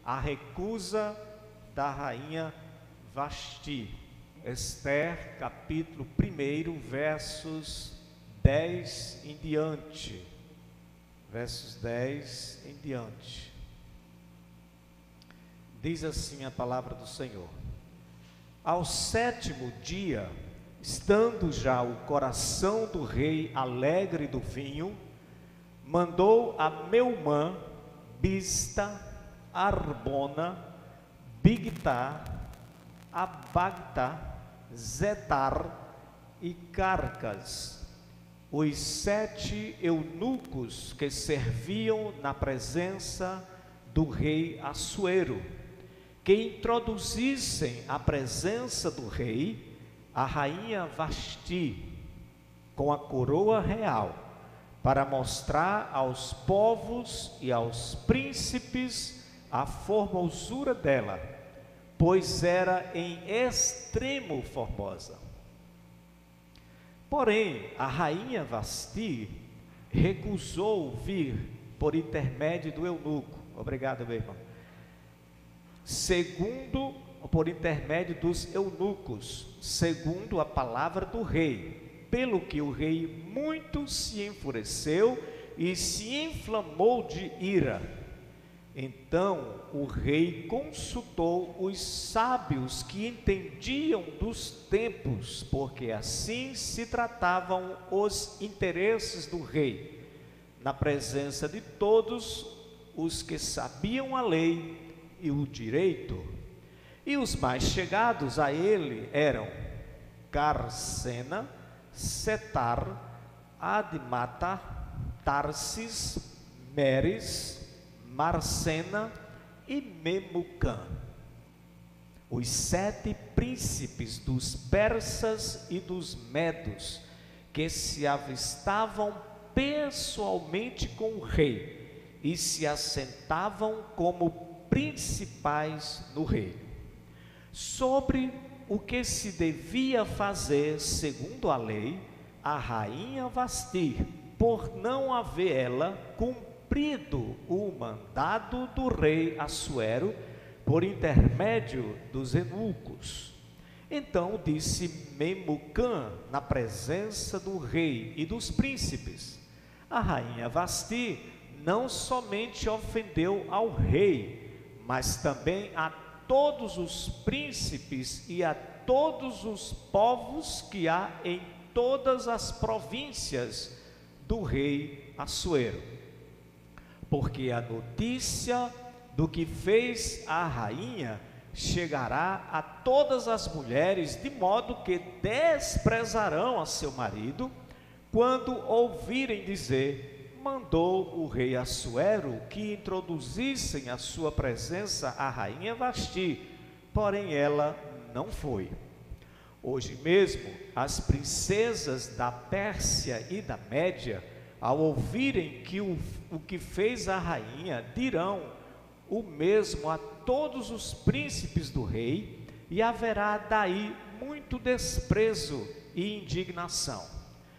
a recusa da rainha Vasti. Esther, capítulo 1, versos 10 em diante. Versos 10 em diante. Diz assim a palavra do Senhor: Ao 7º dia, estando já o coração do rei alegre do vinho, mandou a Meumã, Bizta, Arbona, Bigtá, Abagtá, Zetar e Carcas, os 7 eunucos que serviam na presença do rei Assuero, que introduzissem à presença do rei a rainha Vasti com a coroa real, para mostrar aos povos e aos príncipes a formosura dela, pois era em extremo formosa. Porém, a rainha Vasti recusou vir por intermédio do eunuco. Obrigado, meu irmão. Por intermédio dos eunucos, segundo a palavra do rei, pelo que o rei muito se enfureceu e se inflamou de ira. Então o rei consultou os sábios que entendiam dos tempos, porque assim se tratavam os interesses do rei, na presença de todos os que sabiam a lei e o direito. E os mais chegados a ele eram Carcena, Setar, Admata, Tarsis, Meres, Marcena e Memucã, os 7 príncipes dos persas e dos medos, que se avistavam pessoalmente com o rei e se assentavam como principais no reino. Sobre o que se devia fazer segundo a lei, a rainha Vasti, por não haver ela cumprido o mandado do rei Assuero por intermédio dos eunucos. Então disse Memucã na presença do rei e dos príncipes: a rainha Vasti não somente ofendeu ao rei, mas também a todos os príncipes e a todos os povos que há em todas as províncias do rei Assuero, porque a notícia do que fez a rainha chegará a todas as mulheres, de modo que desprezarão a seu marido, quando ouvirem dizer: mandou o rei Assuero que introduzissem à sua presença a rainha Vasti, porém ela não foi. Hoje mesmo, as princesas da Pérsia e da Média, ao ouvirem que o que fez a rainha, dirão o mesmo a todos os príncipes do rei, e haverá daí muito desprezo e indignação.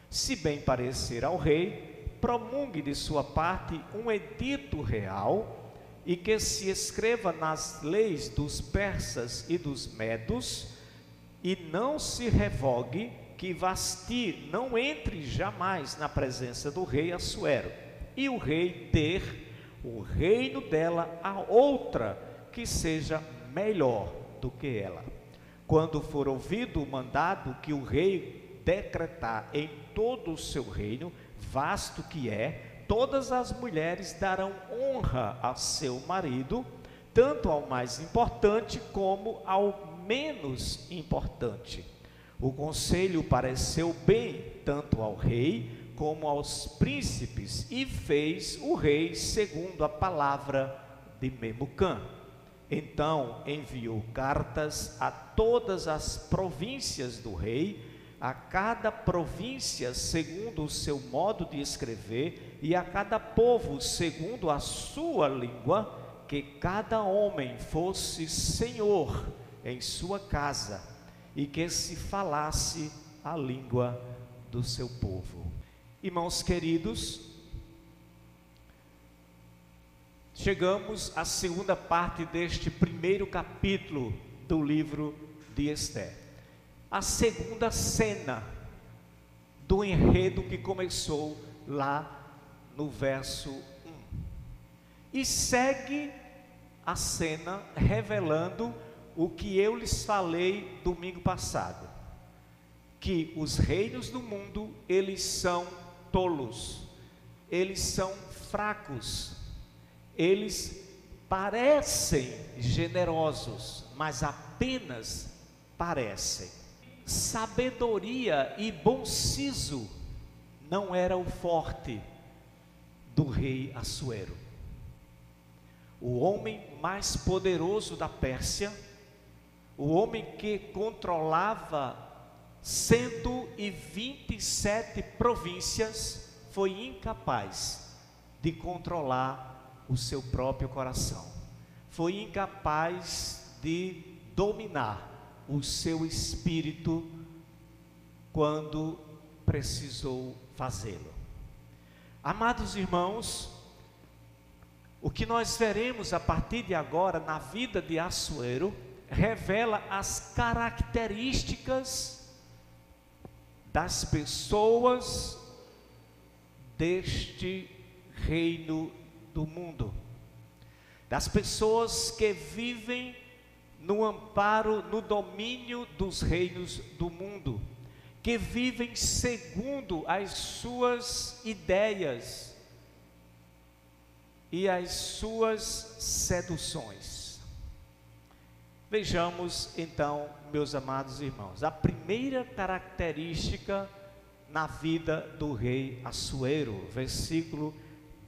Se bem parecer ao rei, promulgue de sua parte um edito real, e que se escreva nas leis dos persas e dos medos, e não se revogue, que Vasti não entre jamais na presença do rei Assuero, e o rei ter o reino dela a outra que seja melhor do que ela. Quando for ouvido o mandado que o rei decretar em todo o seu reino, vasto que é, todas as mulheres darão honra a seu marido, tanto ao mais importante como ao menos importante. O conselho pareceu bem tanto ao rei como aos príncipes, e fez o rei segundo a palavra de Memucã. Então enviou cartas a todas as províncias do rei, a cada província segundo o seu modo de escrever, e a cada povo segundo a sua língua, que cada homem fosse senhor em sua casa, e que se falasse a língua do seu povo. Irmãos queridos, chegamos à segunda parte deste primeiro capítulo do livro de Esther. A segunda cena do enredo que começou lá no verso 1. E segue a cena revelando o que eu lhes falei domingo passado, que os reinos do mundo, eles são tolos, eles são fracos, eles parecem generosos, mas apenas parecem. Sabedoria e bom siso não era o forte do rei Assuero. O homem mais poderoso da Pérsia, o homem que controlava 127 províncias, foi incapaz de controlar o seu próprio coração, foi incapaz de dominar o seu espírito quando precisou fazê-lo. Amados irmãos, o que nós veremos a partir de agora na vida de Assuero revela as características das pessoas deste reino do mundo, das pessoas que vivem no amparo, no domínio dos reinos do mundo, que vivem segundo as suas ideias e as suas seduções. Vejamos então, meus amados irmãos, a primeira característica na vida do rei Assuero, versículo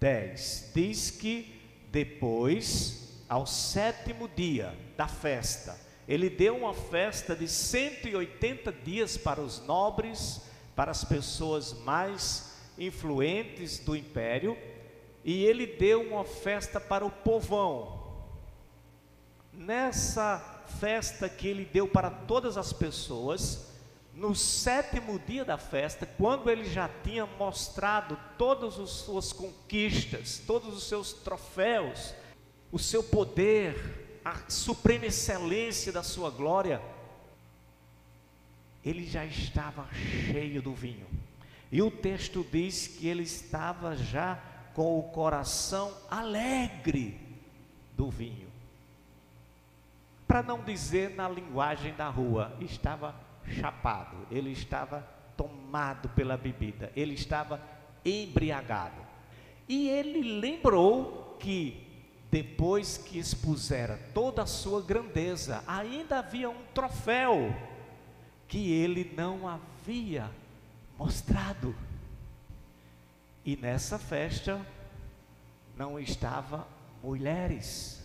10, diz que depois, ao 7º dia da festa, ele deu uma festa de 180 dias para os nobres, para as pessoas mais influentes do império, e ele deu uma festa para o povão. Nessa festa que ele deu para todas as pessoas, no 7º dia da festa, quando ele já tinha mostrado todas as suas conquistas, todos os seus troféus, o seu poder, a suprema excelência da sua glória, ele já estava cheio do vinho. E o texto diz que ele estava já com o coração alegre do vinho. Para não dizer na linguagem da rua, estava chapado, ele estava tomado pela bebida, ele estava embriagado. E ele lembrou que depois que expusera toda a sua grandeza, ainda havia um troféu que ele não havia mostrado. E nessa festa não estavam mulheres,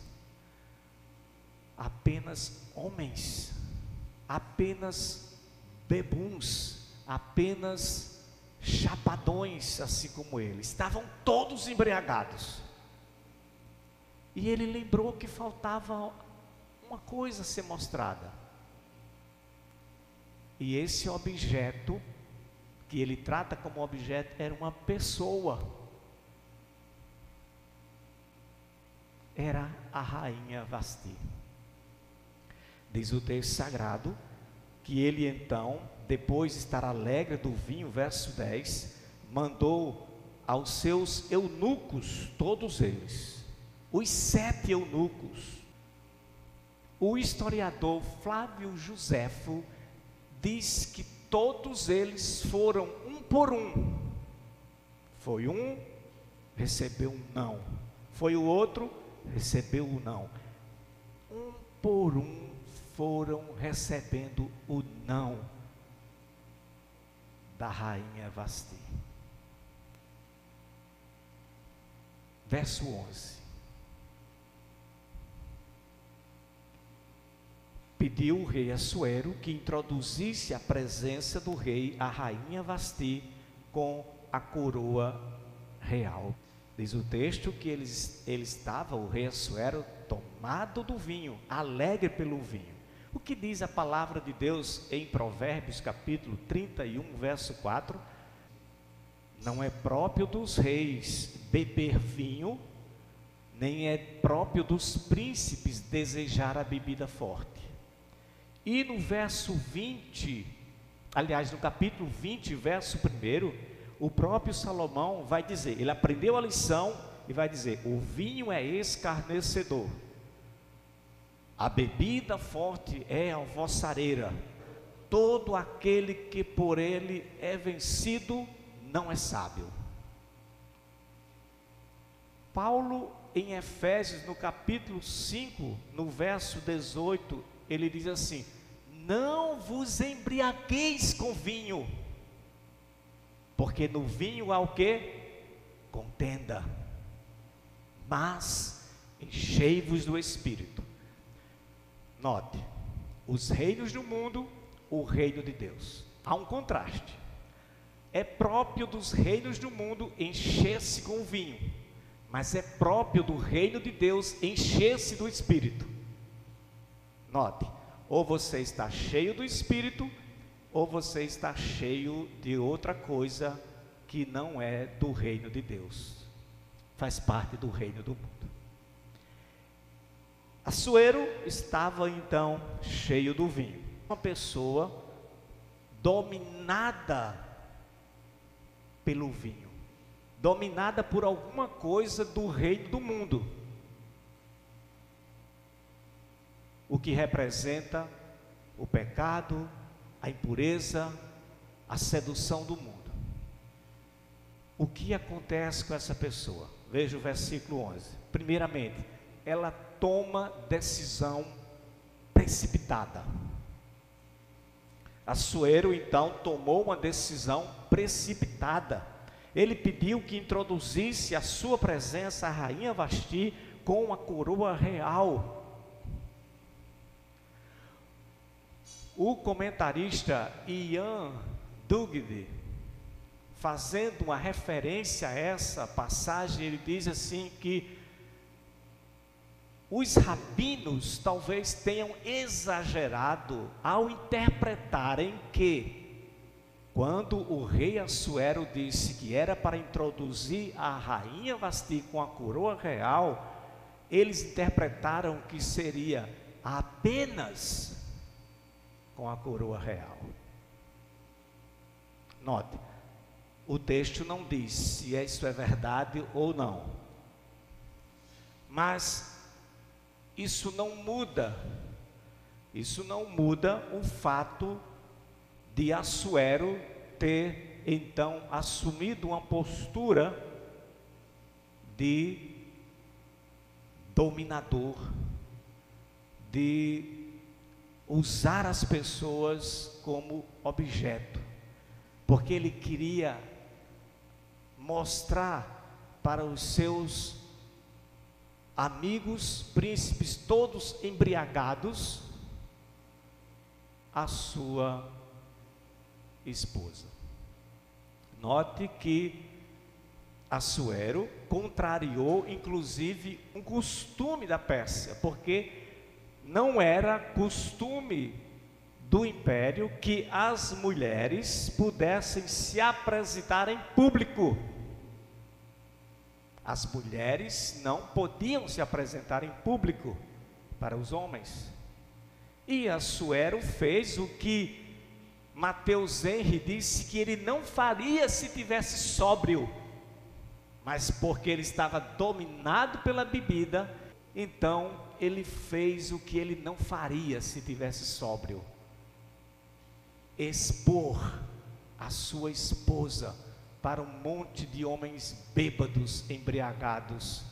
apenas homens, apenas bebuns, apenas chapadões, assim como ele. Estavam todos embriagados. E ele lembrou que faltava uma coisa a ser mostrada. E esse objeto, que ele trata como objeto, era uma pessoa. Era a rainha Vasti. Diz o texto sagrado que ele então, depois de estar alegre do vinho, verso 10, mandou aos seus eunucos, todos eles, os 7 eunucos. O historiador Flávio Joséfo diz que todos eles foram um por um. Foi um, recebeu um não. Foi o outro, recebeu o não. Um por um foram recebendo o não da rainha Vasti. Verso 11. Pediu o rei Assuero que introduzisse a presença do rei a rainha Vasti com a coroa real. Diz o texto que ele estava, o rei Assuero, tomado do vinho, alegre pelo vinho. O que diz a palavra de Deus em Provérbios capítulo 31, verso 4? Não é próprio dos reis beber vinho, nem é próprio dos príncipes desejar a bebida forte. E no verso 20, aliás, no capítulo 20, verso 1, o próprio Salomão vai dizer, ele aprendeu a lição e vai dizer: o vinho é escarnecedor, a bebida forte é alvossareira, todo aquele que por ele é vencido não é sábio. Paulo, em Efésios, no capítulo 5, no verso 18, ele diz assim: não vos embriagueis com vinho, porque no vinho há o que? Contenda, mas enchei-vos do Espírito. Note, os reinos do mundo, o reino de Deus. Há um contraste. É próprio dos reinos do mundo encher-se com o vinho, mas é próprio do reino de Deus encher-se do Espírito. Note, ou você está cheio do Espírito, ou você está cheio de outra coisa que não é do reino de Deus, faz parte do reino do mundo. Assuero estava então cheio do vinho, uma pessoa dominada pelo vinho, dominada por alguma coisa do reino do mundo, o que representa o pecado, a impureza, a sedução do mundo. O que acontece com essa pessoa? Veja o versículo 11. Primeiramente, ela toma decisão precipitada. Assuero então tomou uma decisão precipitada. Ele pediu que introduzisse à sua presença a rainha Vasti com uma coroa real. O comentarista Ian Dugdale, fazendo uma referência a essa passagem, ele diz assim que os rabinos talvez tenham exagerado ao interpretarem que, quando o rei Assuero disse que era para introduzir a rainha Vasti com a coroa real, eles interpretaram que seria apenas com a coroa real. Note, o texto não diz se isso é verdade ou não, mas isso não muda o fato de Assuero ter então assumido uma postura de dominador, de usar as pessoas como objeto, porque ele queria mostrar para os seus amigos, príncipes, todos embriagados, a sua esposa. Note que Assuero contrariou inclusive um costume da Pérsia, porque não era costume do império que as mulheres pudessem se apresentar em público. As mulheres não podiam se apresentar em público para os homens. E Assuero fez o que Mateus Henry disse que ele não faria se tivesse sóbrio, mas porque ele estava dominado pela bebida, então ele fez o que ele não faria se tivesse sóbrio: expor a sua esposa para um monte de homens bêbados, embriagados,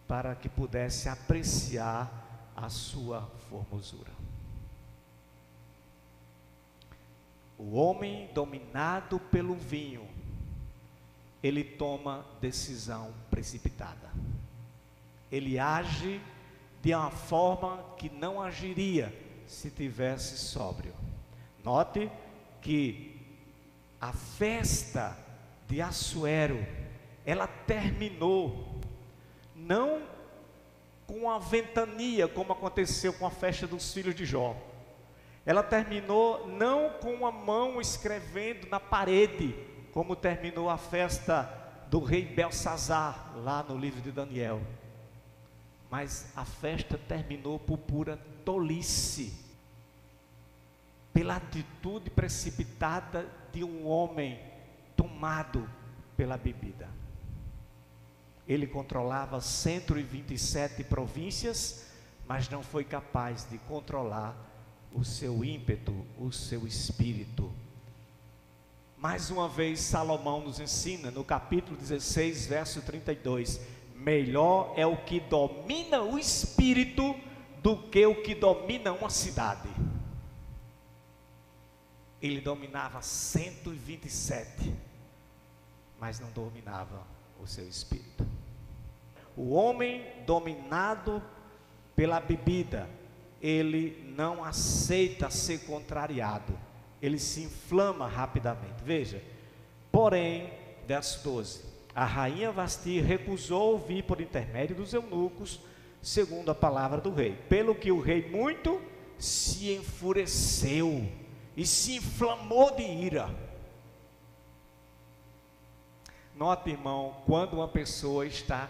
para que pudesse apreciar a sua formosura. O homem dominado pelo vinho, ele toma decisão precipitada. Ele age de uma forma que não agiria se tivesse sóbrio. Note que a festa de Assuero, ela terminou não com a ventania, como aconteceu com a festa dos filhos de Jó. Ela terminou não com a mão escrevendo na parede, como terminou a festa do rei Belsazar, lá no livro de Daniel. mas a festa terminou por pura tolice, pela atitude precipitada de um homem tomado pela bebida. Ele controlava 127 províncias, mas não foi capaz de controlar o seu ímpeto, o seu espírito. Mais uma vez Salomão nos ensina no capítulo 16, verso 32, melhor é o que domina o espírito do que o que domina uma cidade. Ele dominava 127, mas não dominava o seu espírito. O homem dominado pela bebida, ele não aceita ser contrariado, ele se inflama rapidamente. Veja, porém, verso 12, a rainha Vasti recusou ouvir por intermédio dos eunucos, segundo a palavra do rei, pelo que o rei muito se enfureceu e se inflamou de ira. Nota, irmão, quando uma pessoa está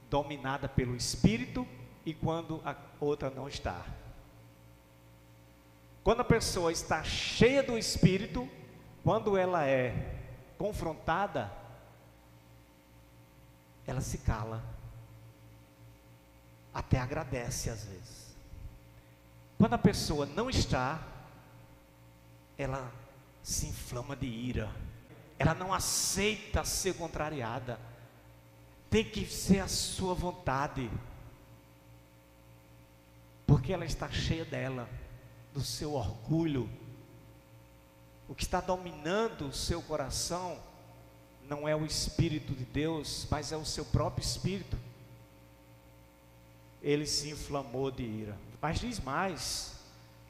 dominada pelo espírito e quando a outra não está. Quando a pessoa está cheia do espírito, quando ela é confrontada, ela se cala, até agradece às vezes. Quando a pessoa não está, ela se inflama de ira, ela não aceita ser contrariada, tem que ser a sua vontade, porque ela está cheia dela, do seu orgulho. O que está dominando o seu coração não é o Espírito de Deus, mas é o seu próprio espírito. Ele se inflamou de ira. Mas diz mais,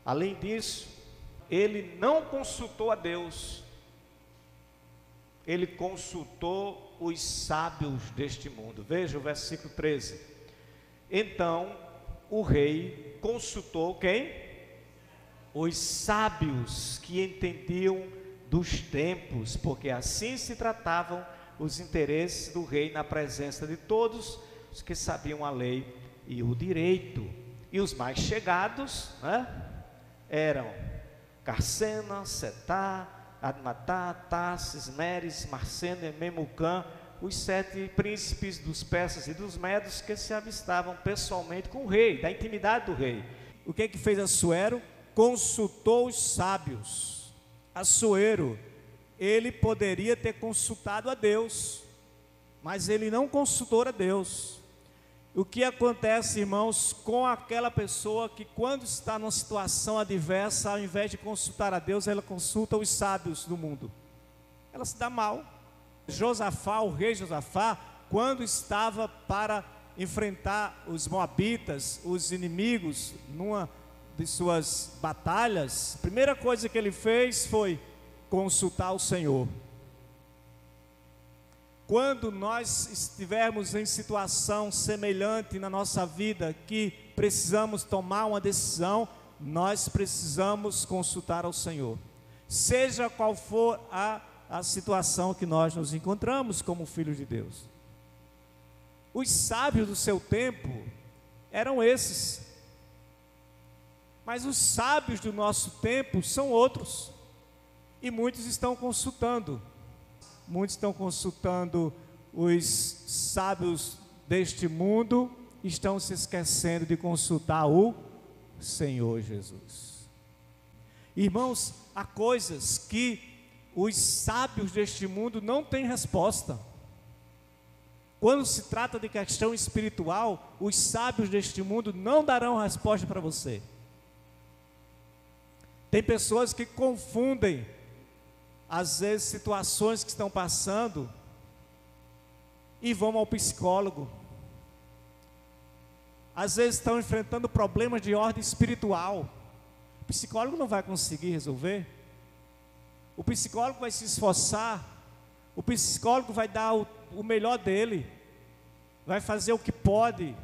além disso, ele não consultou a Deus, ele consultou os sábios deste mundo. Veja o versículo 13. Então o rei consultou quem? Os sábios que entendiam dos tempos, porque assim se tratavam os interesses do rei na presença de todos os que sabiam a lei e o direito. E os mais chegados, eram Carcena, Setá, Admatá, Tarsis, Meres, Marcena e Memucã, os 7 príncipes dos persas e dos medos que se avistavam pessoalmente com o rei, da intimidade do rei. O que fez Assuero? Consultou os sábios. Assuero, ele poderia ter consultado a Deus, mas ele não consultou a Deus. O que acontece, irmãos, com aquela pessoa que quando está numa situação adversa, ao invés de consultar a Deus, ela consulta os sábios do mundo, ela se dá mal. Josafá, o rei Josafá, quando estava para enfrentar os moabitas, os inimigos, numa de suas batalhas, a primeira coisa que ele fez foi consultar o Senhor. Quando nós estivermos em situação semelhante na nossa vida, que precisamos tomar uma decisão, nós precisamos consultar ao Senhor, seja qual for a situação que nós nos encontramos como filhos de Deus. Os sábios do seu tempo eram esses, mas os sábios do nosso tempo são outros, e muitos estão consultando os sábios deste mundo, estão se esquecendo de consultar o Senhor Jesus. Irmãos, há coisas que os sábios deste mundo não têm resposta. Quando se trata de questão espiritual, os sábios deste mundo não darão resposta para você. Tem pessoas que confundem, às vezes, situações que estão passando e vão ao psicólogo. Às vezes estão enfrentando problemas de ordem espiritual. O psicólogo não vai conseguir resolver. O psicólogo vai se esforçar. O psicólogo vai dar o melhor dele. Vai fazer o que pode.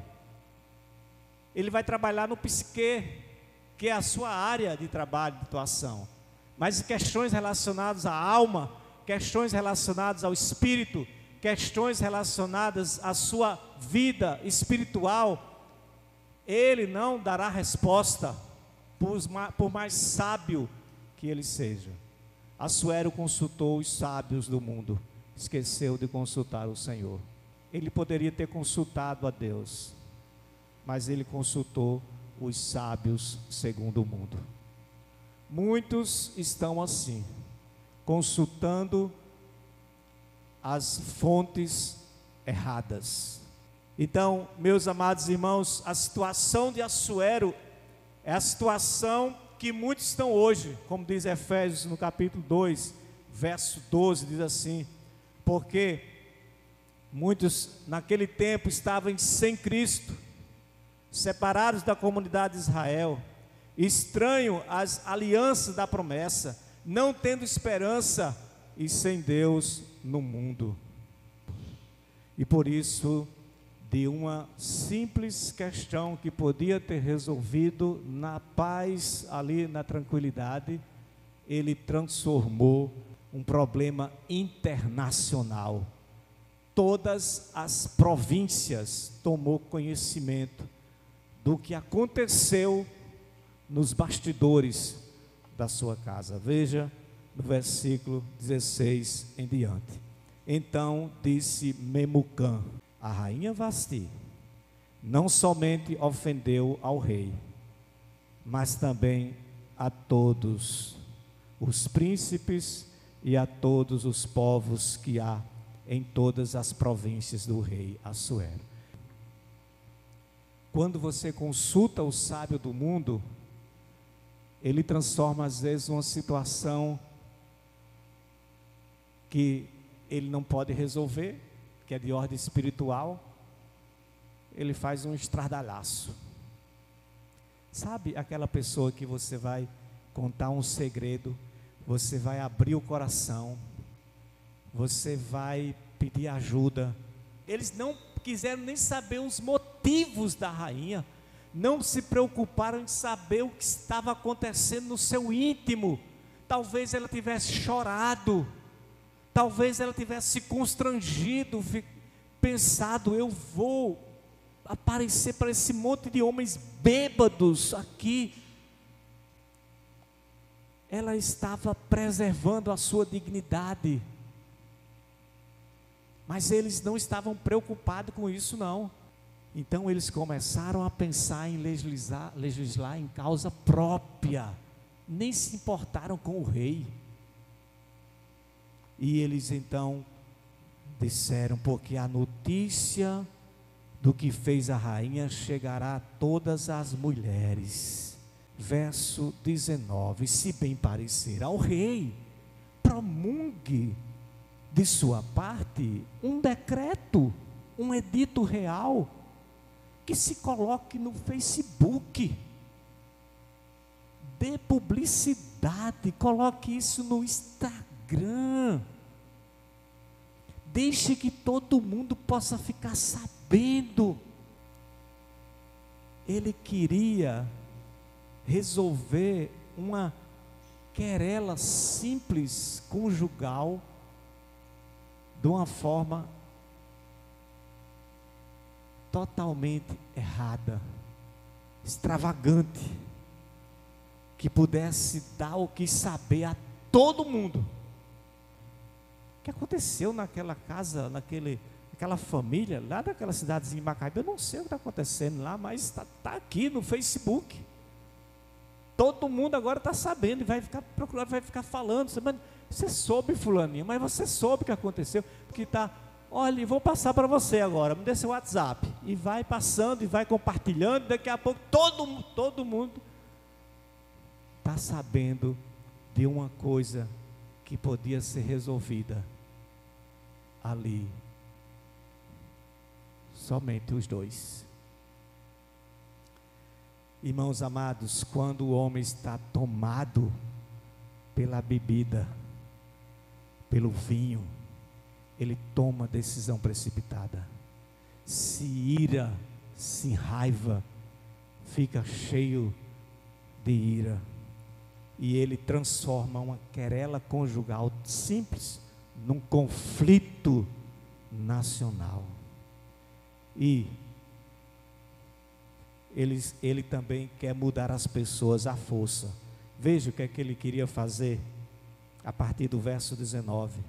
Ele vai trabalhar no psique, que é a sua área de trabalho, de atuação. Mas questões relacionadas à alma, questões relacionadas ao espírito, questões relacionadas à sua vida espiritual, ele não dará resposta, por mais sábio que ele seja. Assuero consultou os sábios do mundo, esqueceu de consultar o Senhor. Ele poderia ter consultado a Deus, mas ele consultou os sábios segundo o mundo. Muitos estão assim, consultando as fontes erradas. Então, meus amados irmãos, a situação de Assuero é a situação que muitos estão hoje, como diz Efésios no capítulo 2, verso 12, diz assim: porque muitos naquele tempo estavam sem Cristo, separados da comunidade de Israel, estranho às alianças da promessa, não tendo esperança e sem Deus no mundo. E por isso, de uma simples questão que podia ter resolvido na paz, ali na tranquilidade, ele transformou um problema internacional. Todas as províncias tomou conhecimento do que aconteceu nos bastidores da sua casa. Veja no versículo 16 em diante. Então disse Memucã: a rainha Vasti não somente ofendeu ao rei, mas também a todos os príncipes e a todos os povos que há em todas as províncias do rei Assuero. Quando você consulta o sábio do mundo, ele transforma às vezes uma situação que ele não pode resolver, que é de ordem espiritual, ele faz um estardalhaço. Sabe aquela pessoa que você vai contar um segredo, você vai abrir o coração, você vai pedir ajuda. Eles não quiseram nem saber os motivos da rainha, não se preocuparam em saber o que estava acontecendo no seu íntimo. Talvez ela tivesse chorado, talvez ela tivesse se constrangido, pensado: eu vou aparecer para esse monte de homens bêbados aqui. Ela estava preservando a sua dignidade, mas eles não estavam preocupados com isso não. Então eles começaram a pensar em legislar em causa própria, nem se importaram com o rei. E eles então disseram: porque a notícia do que fez a rainha chegará a todas as mulheres. Verso 19: se bem parecer ao rei, promulgue de sua parte um decreto, um edito real, que se coloque no Facebook, dê publicidade, coloque isso no Instagram, deixe que todo mundo possa ficar sabendo. Ele queria resolver uma querela simples, conjugal, de uma forma totalmente errada, extravagante, que pudesse dar o que saber a todo mundo. O que aconteceu naquela casa, naquela família, lá daquela cidadezinha de Macaíba? Eu não sei o que está acontecendo lá, mas está aqui no Facebook. Todo mundo agora está sabendo e vai ficar procurando, vai ficar falando. Você soube, fulaninho, mas você soube o que aconteceu, porque está... Olha, vou passar para você agora, me dê seu WhatsApp. E vai passando, e vai compartilhando, daqui a pouco todo mundo está sabendo de uma coisa que podia ser resolvida ali. Somente os dois. Irmãos amados, quando o homem está tomado pela bebida, pelo vinho, ele toma decisão precipitada, se ira, se raiva, fica cheio de ira, e ele transforma uma querela conjugal simples num conflito nacional. E ele também quer mudar as pessoas à força. Veja o que é que ele queria fazer a partir do verso 19.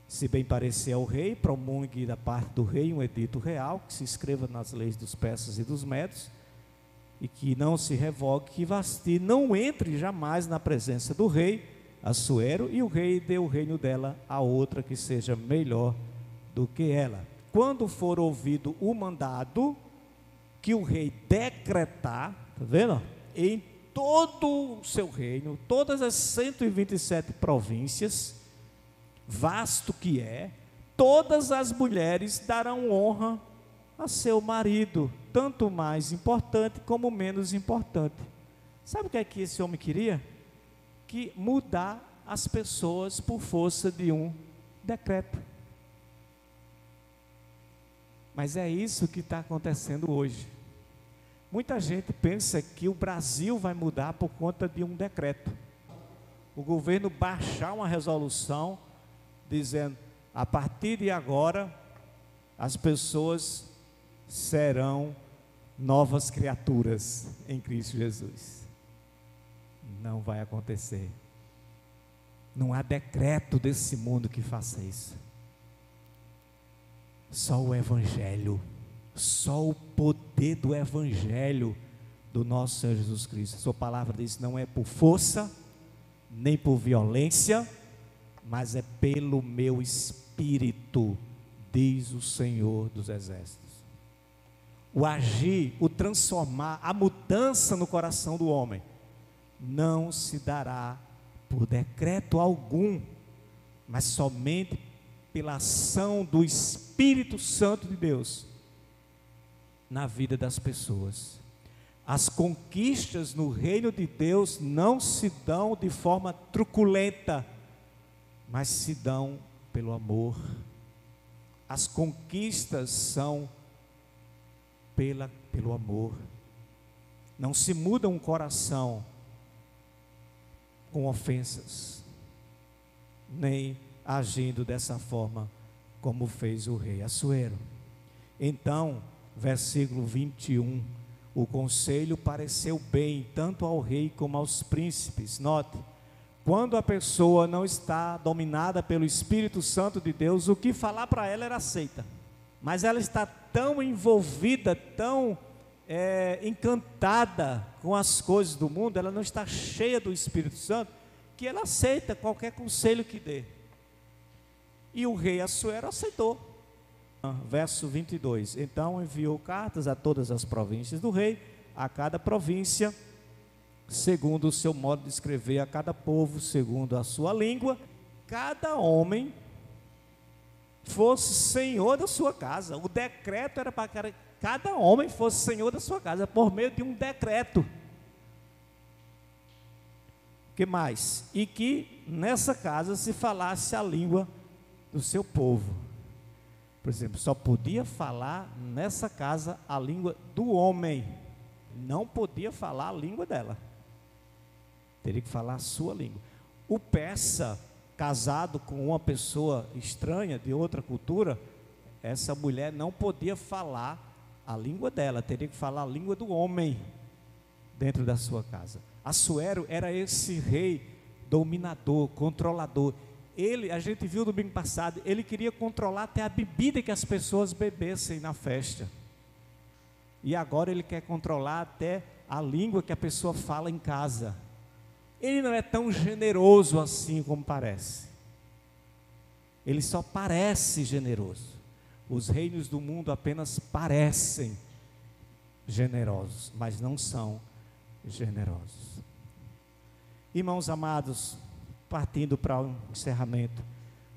Se bem parecer ao rei, promulgue da parte do rei um edito real, que se escreva nas leis dos persas e dos medos, e que não se revogue, que Vasti não entre jamais na presença do rei Assuero, e o rei dê o reino dela a outra que seja melhor do que ela. Quando for ouvido o mandado que o rei decretar, está vendo? Em todo o seu reino, todas as 127 províncias, vasto que é, todas as mulheres darão honra a seu marido, tanto mais importante como menos importante. Sabe o que é que esse homem queria? Que mudar as pessoas por força de um decreto. Mas é isso que está acontecendo hoje. Muita gente pensa que o Brasil vai mudar por conta de um decreto. O governo baixar uma resolução dizendo: a partir de agora as pessoas serão novas criaturas em Cristo Jesus. Não vai acontecer. Não há decreto desse mundo que faça isso. Só o Evangelho, só o poder do Evangelho do nosso Senhor Jesus Cristo. Sua palavra diz: não é por força, nem por violência, mas é pelo meu Espírito, diz o Senhor dos Exércitos. O agir, o transformar, a mudança no coração do homem, não se dará por decreto algum, mas somente pela ação do Espírito Santo de Deus na vida das pessoas. As conquistas no reino de Deus não se dão de forma truculenta, mas se dão pelo amor. As conquistas são pelo amor. Não se muda um coração com ofensas, nem agindo dessa forma como fez o rei Assuero. Então, versículo 21, o conselho pareceu bem tanto ao rei como aos príncipes. Note, quando a pessoa não está dominada pelo Espírito Santo de Deus, o que falar para ela era aceita, mas ela está tão envolvida, tão encantada com as coisas do mundo, ela não está cheia do Espírito Santo, que ela aceita qualquer conselho que dê. E o rei Assuero aceitou. Verso 22, então enviou cartas a todas as províncias do rei, a cada província, segundo o seu modo de escrever, a cada povo, segundo a sua língua, cada homem fosse senhor da sua casa. O decreto era para que cada homem fosse senhor da sua casa, por meio de um decreto. Que mais? E que nessa casa se falasse a língua do seu povo. Por exemplo, só podia falar nessa casa a língua do homem, não podia falar a língua dela, teria que falar a sua língua. O persa, casado com uma pessoa estranha, de outra cultura, essa mulher não podia falar a língua dela, teria que falar a língua do homem dentro da sua casa. Assuero era esse rei dominador, controlador. Ele, a gente viu no domingo passado, ele queria controlar até a bebida que as pessoas bebessem na festa. E agora ele quer controlar até a língua que a pessoa fala em casa. Ele não é tão generoso assim como parece. Ele só parece generoso. Os reinos do mundo apenas parecem generosos, mas não são generosos. Irmãos amados, partindo para o encerramento,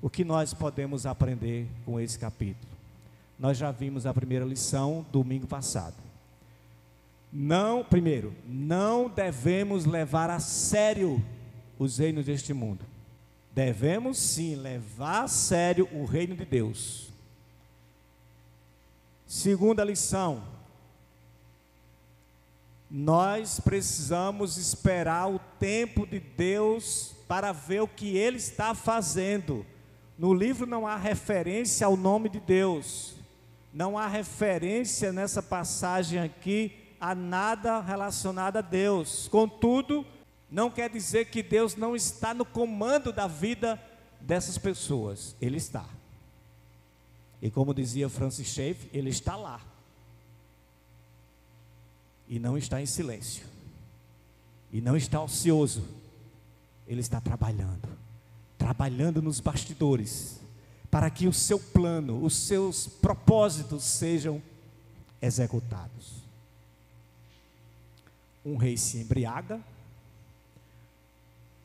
o que nós podemos aprender com esse capítulo? Nós já vimos a primeira lição domingo passado. Primeiro, não devemos levar a sério os reinos deste mundo. Devemos sim levar a sério o reino de Deus. Segunda lição, nós precisamos esperar o tempo de Deus para ver o que Ele está fazendo No livro não há referência ao nome de Deus, não há referência nessa passagem aqui a nada relacionado a Deus. Contudo, não quer dizer que Deus não está no comando da vida dessas pessoas. Ele está. E como dizia Francis Schaeffer, Ele está lá. E não está em silêncio. E não está ocioso. Ele está trabalhando nos bastidores, para que o seu plano, os seus propósitos sejam executados. Um rei se embriaga,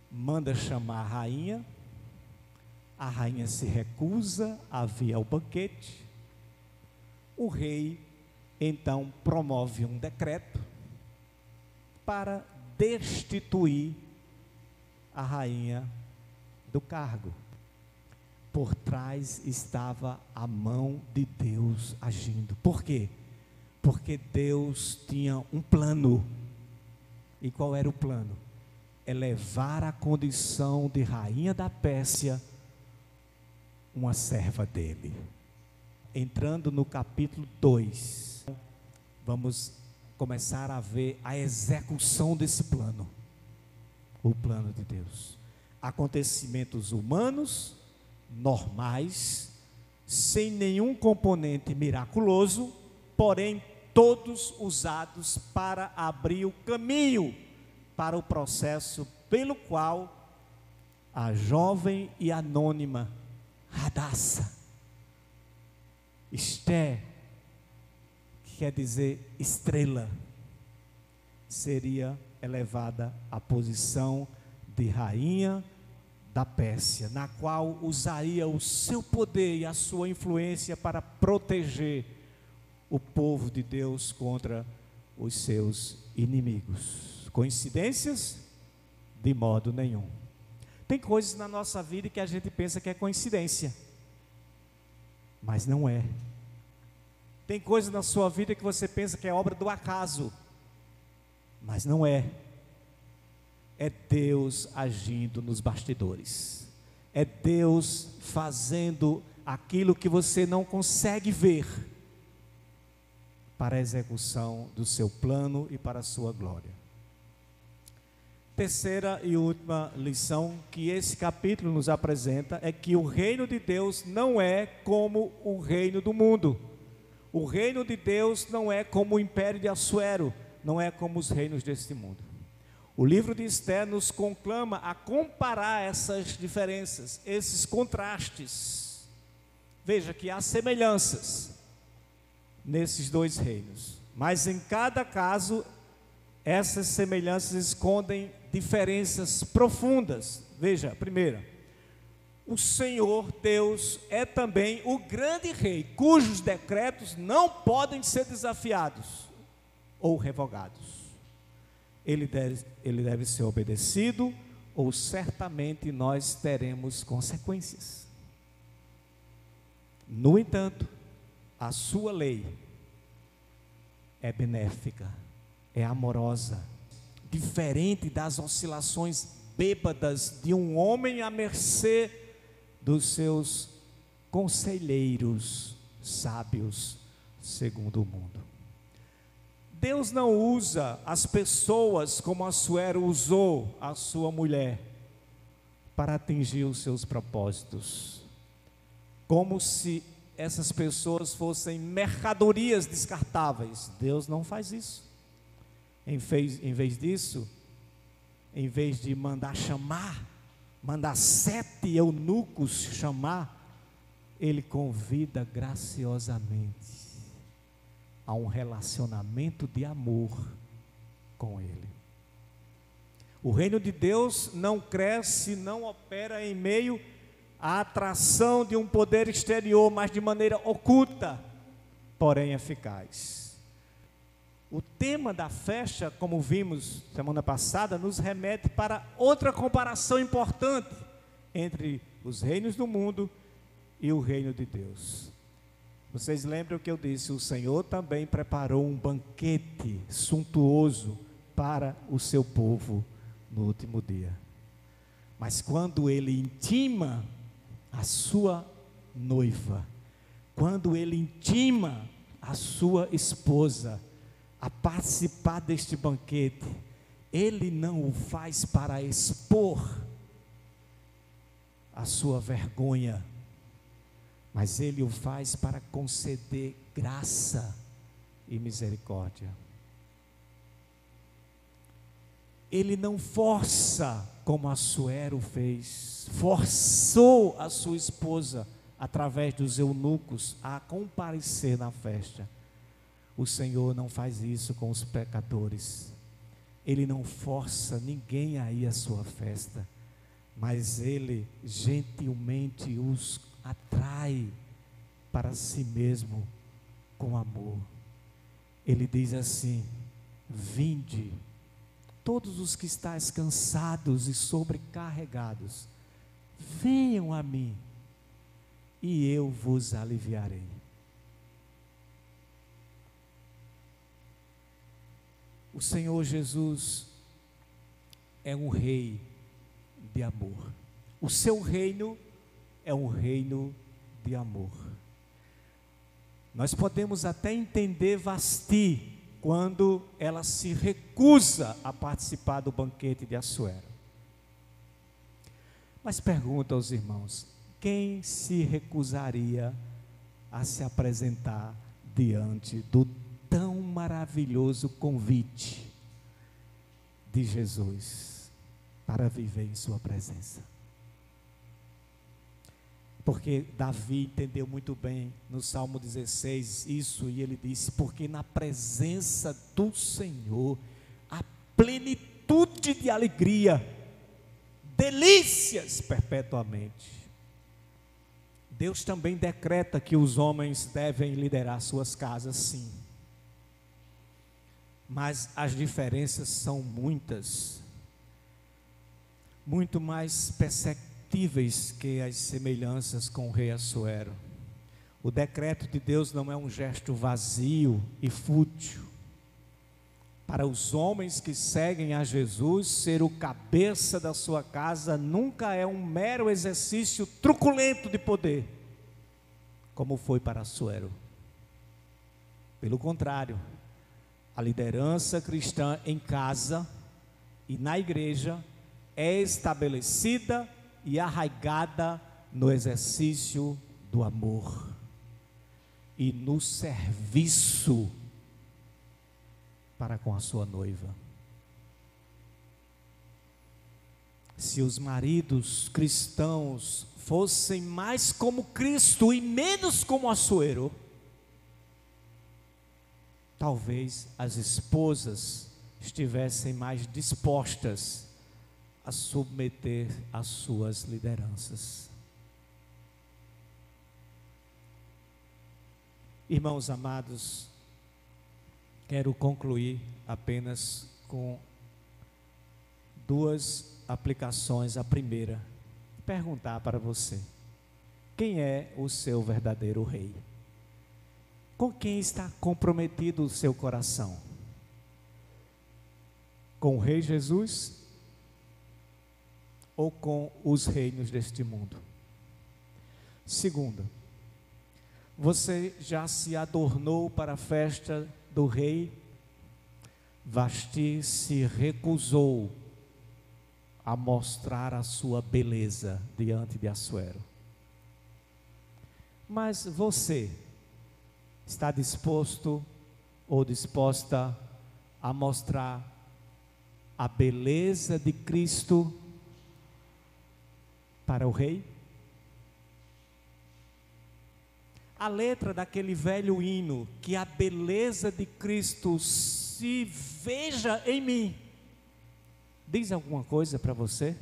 manda chamar a rainha se recusa a vir ao banquete. O rei então promove um decreto para destituir a rainha do cargo. Por trás estava a mão de Deus agindo. Por quê? Porque Deus tinha um plano. E qual era o plano? Elevar a condição de rainha da Pérsia uma serva dele. Entrando no capítulo 2, vamos começar a ver a execução desse plano. O plano de Deus. Acontecimentos humanos, normais, sem nenhum componente miraculoso, porém todos usados para abrir o caminho para o processo pelo qual a jovem e anônima Radassa, Esther, que quer dizer estrela, seria elevada à posição de rainha da Pérsia, na qual usaria o seu poder e a sua influência para proteger o povo de Deus contra os seus inimigos. Coincidências? De modo nenhum. Tem coisas na nossa vida que a gente pensa que é coincidência, mas não é. Tem coisas na sua vida que você pensa que é obra do acaso, mas não é. É Deus agindo nos bastidores. É Deus fazendo aquilo que você não consegue ver para a execução do seu plano e para a sua glória. Terceira e última lição que esse capítulo nos apresenta é que o reino de Deus não é como o reino do mundo. O reino de Deus não é como o império de Assuero, não é como os reinos deste mundo. O livro de Esther nos conclama a comparar essas diferenças, esses contrastes. Veja que há semelhanças nesses dois reinos, mas em cada caso essas semelhanças escondem diferenças profundas. Veja, a primeira, o Senhor Deus é também o grande rei, cujos decretos não podem ser desafiados ou revogados. Ele deve ser obedecido, ou certamente nós teremos consequências. No entanto, a sua lei é benéfica, é amorosa, diferente das oscilações bêbadas de um homem à mercê dos seus conselheiros sábios segundo o mundo. Deus não usa as pessoas como Assuero usou a sua mulher para atingir os seus propósitos, como se essas pessoas fossem mercadorias descartáveis. Deus não faz isso. Em vez disso, em vez de mandar 7 eunucos chamar, Ele convida graciosamente a um relacionamento de amor com Ele. O reino de Deus não cresce, não opera em meio à atração de um poder exterior, mas de maneira oculta, porém eficaz. O tema da festa, como vimos semana passada, nos remete para outra comparação importante entre os reinos do mundo e o reino de Deus. Vocês lembram que eu disse, o Senhor também preparou um banquete suntuoso para o seu povo no último dia. Mas quando Ele intima a sua noiva, quando ele intima a sua esposa a participar deste banquete, ele não o faz para expor a sua vergonha, mas ele o faz para conceder graça e misericórdia. Ele não força como Assuero fez, forçou a sua esposa através dos eunucos a comparecer na festa. O Senhor não faz isso com os pecadores. Ele não força ninguém a ir à sua festa, mas ele gentilmente os atrai para si mesmo com amor. Ele diz assim: vinde, todos os que estáis cansados e sobrecarregados, venham a mim, e eu vos aliviarei. O Senhor Jesus é um rei de amor. O seu reino é um reino de amor. Nós podemos até entender Vasti quando ela se recusa a participar do banquete de Assuero. Mas pergunto aos irmãos: quem se recusaria a se apresentar diante do tão maravilhoso convite de Jesus para viver em sua presença? Porque Davi entendeu muito bem no Salmo 16 isso, e ele disse: porque na presença do Senhor há plenitude de alegria, delícias perpetuamente. Deus também decreta que os homens devem liderar suas casas, sim. Mas as diferenças são muitas, muito mais perceptíveis que as semelhanças com o rei Assuero. O decreto de Deus não é um gesto vazio e fútil. Para os homens que seguem a Jesus, ser o cabeça da sua casa nunca é um mero exercício truculento de poder, como foi para Assuero. Pelo contrário, a liderança cristã em casa e na igreja é estabelecida e arraigada no exercício do amor e no serviço para com a sua noiva. Se os maridos cristãos fossem mais como Cristo e menos como Assuero, talvez as esposas estivessem mais dispostas a submeter as suas lideranças. Irmãos amados, quero concluir apenas com duas aplicações. A primeira, perguntar para você: quem é o seu verdadeiro rei? Com quem está comprometido o seu coração? Com o Rei Jesus ou com os reinos deste mundo? Segunda, você já se adornou para a festa do rei? Vasti se recusou a mostrar a sua beleza diante de Assuero. Mas você está disposto ou disposta a mostrar a beleza de Cristo para o rei? A letra daquele velho hino, que a beleza de Cristo se veja em mim, diz alguma coisa para você?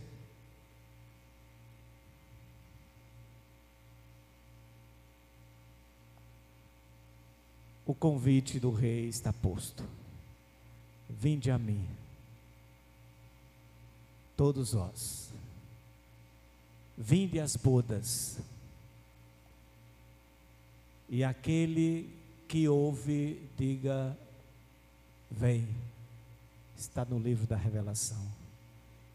O convite do rei está posto: vinde a mim, todos vós, vinde às bodas. E aquele que ouve, diga: vem. Está no livro da Revelação.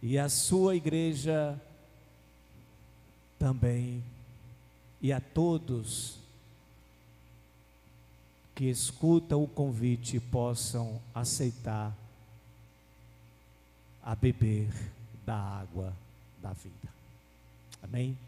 E a sua igreja também e a todos que escutam o convite possam aceitar a beber da água da vida. Amém?